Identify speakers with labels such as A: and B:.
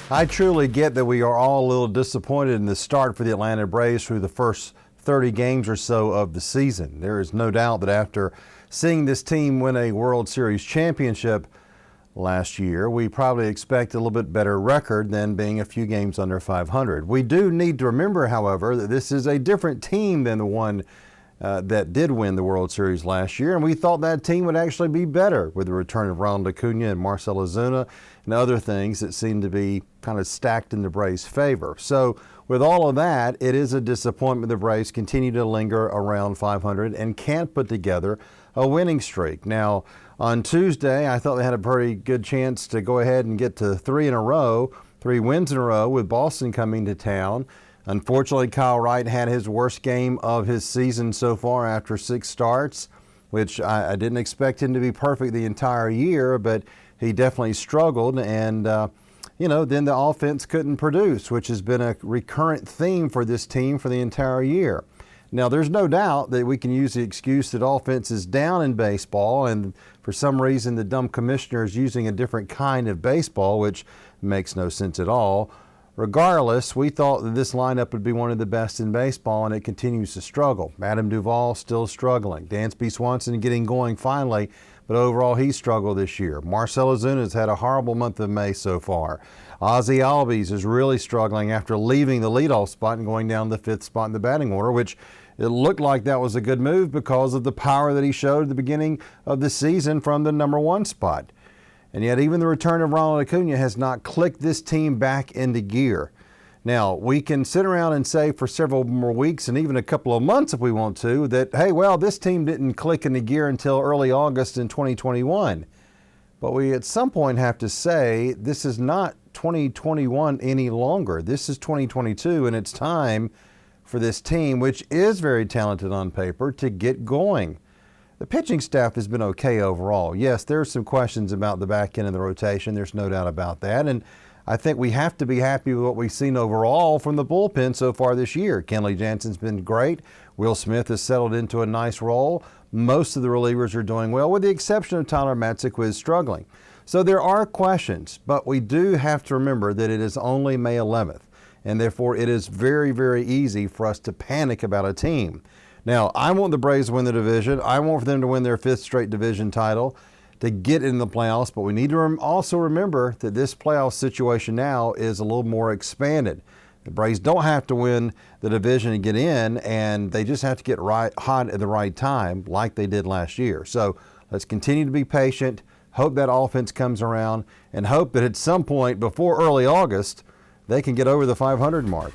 A: I truly get that we are all a little disappointed in the start for the Atlanta Braves through the first 30 games or so of the season. There is no doubt that after seeing this team win a World Series championship last year, we probably expect a little bit better record than being a few games under 500. We do need to remember, however, that this is a different team than the one that did win the World Series last year, and we thought that team would actually be better with the return of Ronald Acuna and Marcell Ozuna and other things that seem to be kind of stacked in the Braves' favor. So with all of that, it is a disappointment the Braves continue to linger around 500 and can't put together a winning streak. Now, on Tuesday, I thought they had a pretty good chance to go ahead and get to three wins in a row with Boston coming to town. Unfortunately, Kyle Wright had his worst game of his season so far after 6 starts, which I didn't expect him to be perfect the entire year, but he definitely struggled. And, then the offense couldn't produce, which has been a recurrent theme for this team for the entire year. Now, there's no doubt that we can use the excuse that offense is down in baseball, and for some reason the dumb commissioner is using a different kind of baseball, which makes no sense at all. Regardless, we thought that this lineup would be one of the best in baseball, and it continues to struggle. Adam Duvall still struggling. Dansby Swanson getting going finally, but overall he struggled this year. Marcell Ozuna has had a horrible month of May so far. Ozzie Albies is really struggling after leaving the leadoff spot and going down the 5th spot in the batting order, which it looked like that was a good move because of the power that he showed at the beginning of the season from the number 1 spot. And yet even the return of Ronald Acuna has not clicked this team back into gear. Now, we can sit around and say for several more weeks and even a couple of months if we want to that, hey, well, this team didn't click into gear until early August in 2021. But we at some point have to say this is not 2021 any longer. This is 2022, and it's time for this team, which is very talented on paper, to get going. The pitching staff has been okay overall. Yes, there's some questions about the back end of the rotation. There's no doubt about that. And I think we have to be happy with what we've seen overall from the bullpen so far this year. Kenley Jansen's been great. Will Smith has settled into a nice role. Most of the relievers are doing well, with the exception of Tyler Matzek, who is struggling. So there are questions, but we do have to remember that it is only May 11th, and therefore it is very, very easy for us to panic about a team. Now, I want the Braves to win the division. I want for them to win their 5th straight division title to get in the playoffs, but we need to also remember that this playoff situation now is a little more expanded. The Braves don't have to win the division and get in, and they just have to get hot at the right time like they did last year. So let's continue to be patient, hope that offense comes around, and hope that at some point before early August, they can get over the 500 mark.